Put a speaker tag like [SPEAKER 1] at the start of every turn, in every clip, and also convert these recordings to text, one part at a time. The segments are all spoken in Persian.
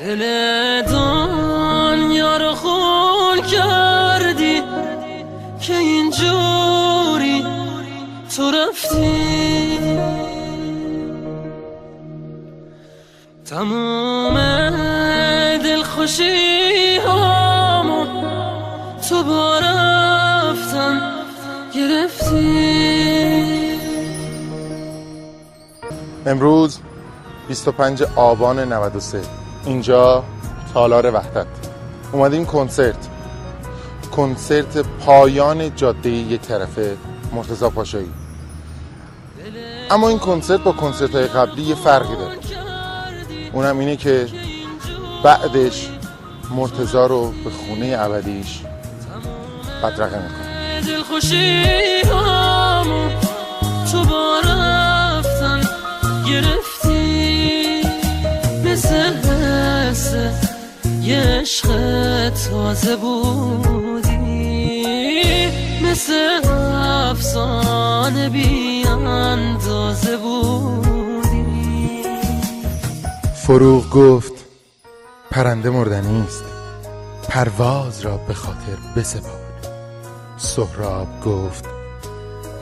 [SPEAKER 1] دل دنیا رو خون کردی که اینجوری تو رفتی، تموم دلخوشی هامو تو با رفتن گرفتی.
[SPEAKER 2] امروز 25 آبان 93 اینجا تالار وحدت اومدیم کنسرت پایان جاده یک طرفه مرتضی پاشایی. اما این کنسرت با کنسرت‌های قبلی یه فرقی داره، اونم اینه که بعدش مرتضی رو به خونه ابدیش بدرقه میکنه.
[SPEAKER 1] دلخوشی هامو تو با رفتن گرفتی، مثل یه عشق تازه بودی، مثل افسانه بی اندازه بودی.
[SPEAKER 2] فروغ گفت پرنده مردنیست، پرواز را به خاطر بسپار. سهراب گفت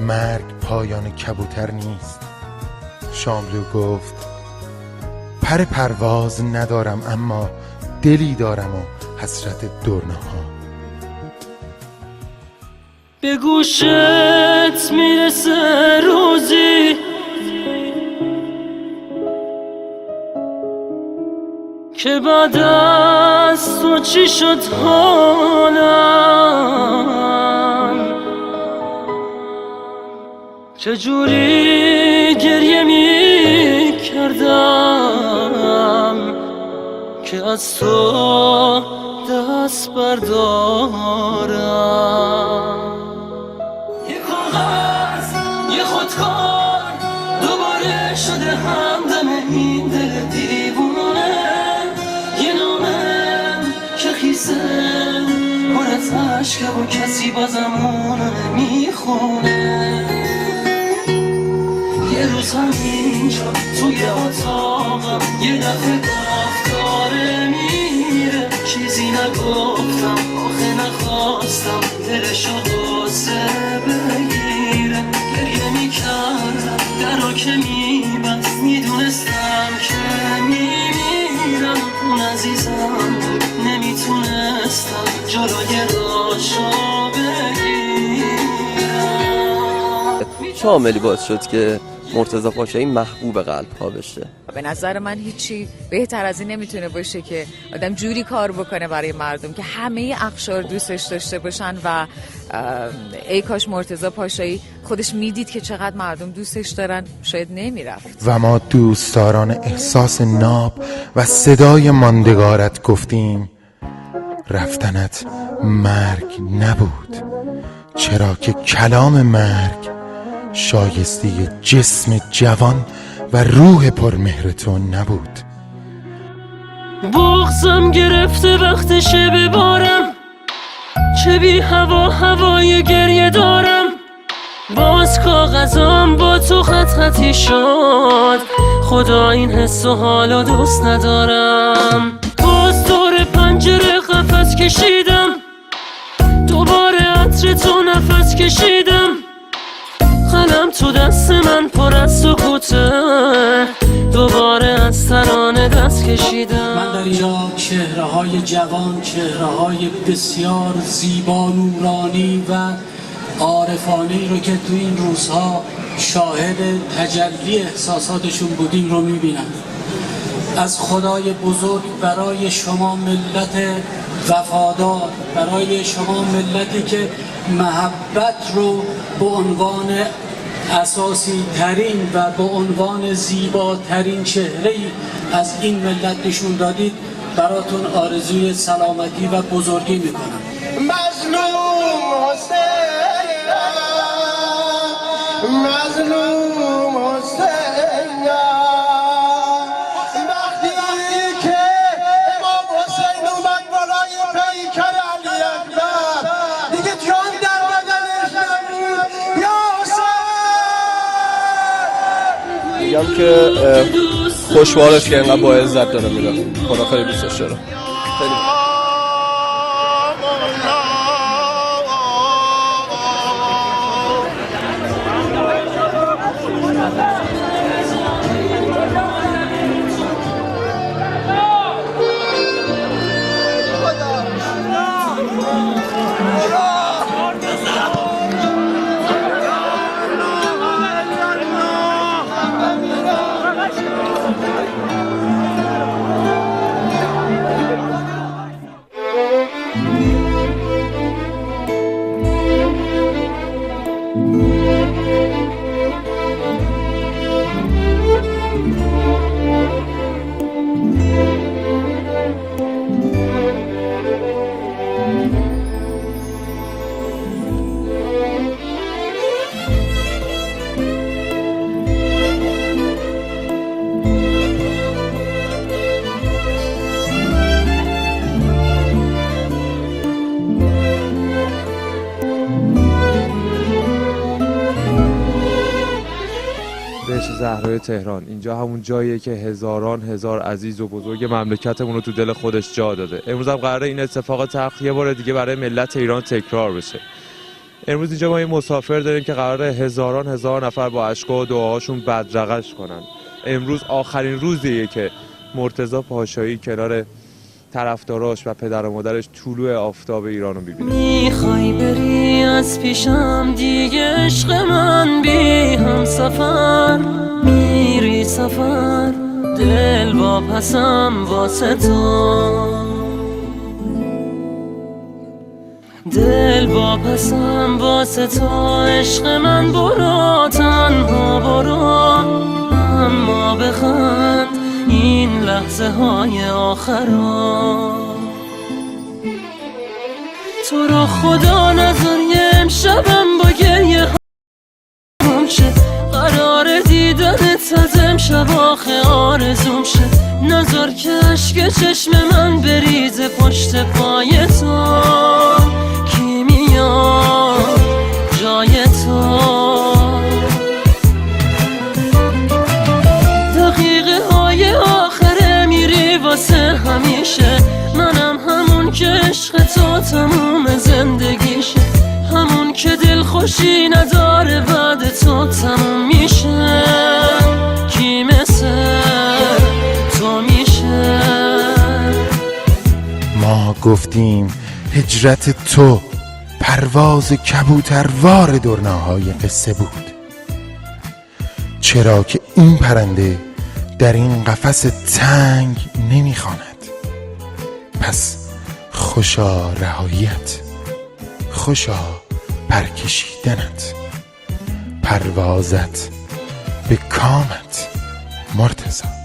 [SPEAKER 2] مرگ پایان کبوتر نیست. شاملو گفت پر پرواز ندارم اما دلی دارم و حسرت دورناها.
[SPEAKER 1] به گوشت میرسه روزی که بعد از تو چی شد حالم، چجوری گریه می کردم که از تو دست بردارم. یه کاغذ یه خودکار دوباره شده همدم این دل دیوونه، یه نامه که خیسه پر از عشقه و کسی بازمونه میخونه. یه روز هم اینجا توی اتاقم یه دفعه گفت داره میره، چیزی نگفتم آخه نخواستم دلشو غصه بگیره. گریه میکردم درو که میبست، میدونستم که میمیرم. اون عزیزم بود نمیتونستم جلوی راشو بگیرم.
[SPEAKER 3] چه عاملی باعث شد که مرتضی پاشایی محبوب قلب ها بشه؟
[SPEAKER 4] به نظر من هیچی بهتر از این نمیتونه باشه که آدم جوری کار بکنه برای مردم که همه اقشار دوستش داشته باشن و ای کاش مرتضی پاشایی خودش میدید که چقدر مردم دوستش دارن، شاید نمیرفت.
[SPEAKER 2] و ما دوستداران احساس ناب و صدای ماندگارت گفتیم رفتنت مرگ نبود، چرا که کلام مرگ شایسته جسم جوان و روح پرمهر تو نبود.
[SPEAKER 1] بغضم گرفته وقتشه ببارم، چه بی هوای گریه دارم. باز کاغذم با تو خطی شد، خدا این حس و حالو دوست ندارم. باز دور پنجره قفس کشیدم، دوباره عطر تو نفس کشیدم. قلم تو دست من پر از سکوته، دوباره از ترانه دست کشیدم.
[SPEAKER 5] من در اینجا چهره‌های جوان، چهره‌های بسیار زیبا، نورانی و عارفانه‌ای رو که تو این روزها شاهد تجلی احساساتشون بودیم رو می‌بینم. از خدای بزرگ برای شما ملت وفادار، برای شما ملتی که محبت رو به عنوان اساسی ترین و به عنوان زیباترین چهره‌ای از این ملت نشون دادید، براتون آرزوی سلامتی و بزرگی میکنم.
[SPEAKER 6] مظلوم حسین، مظلوم حسین، وقتی که امام حسین اومد بالای پیکر علی اکبر دیگه جان در بدنش نبود. یا حسین
[SPEAKER 3] میگم که خوشبالش که اینقدر با عزت داره میره. خدا خیلی دوستش داره. خیلی
[SPEAKER 7] بهشت زهرای تهران، اینجا همون جاییه که هزاران هزار عزیز و بزرگ مملکتمون رو تو دل خودش جا داده. امروز هم قراره این اتفاق تلخ یه بار دیگه برای ملت ایران تکرار بشه. امروز اینجا ما یه مسافر داریم که قراره هزاران هزار نفر با اشکا و دعاهاشون بدرقش کنن. امروز آخرین روزیه که مرتضی پاشایی کنار طرفداراش و پدر و مادرش طلوع آفتاب ایران رو ببینه.
[SPEAKER 1] میخوای بری از پیشم دیگه عشق من، بی هم سفر میری سفر، دل با پسم واسه تو، دل با پسم واسه تو، عشق من برو تنها برو، اما بخند این لحظه های آخرا. تو رو خدا نذار یه امشبم با گریه هم شه، قرار دیدنت از امشب آخه آرزوم شه، نذار که عشق چشم من بریزه پشت پای تو، کی میاد جای تو. دقیقه های آخره میری واسه همیشه، منم همون که عشق تو تموم زندگیشه، همون که دل خوشی نداره بعد تو تموم میشه، کی مثل تو میشه.
[SPEAKER 2] ما گفتیم هجرت تو پرواز کبوتروار دورناهای قصه بود، چرا که این پرنده در این قفس تنگ نمیخواند. پس خوشا رهاییت، خوشا پرکشیدنت، پروازت به کامت مرتضی.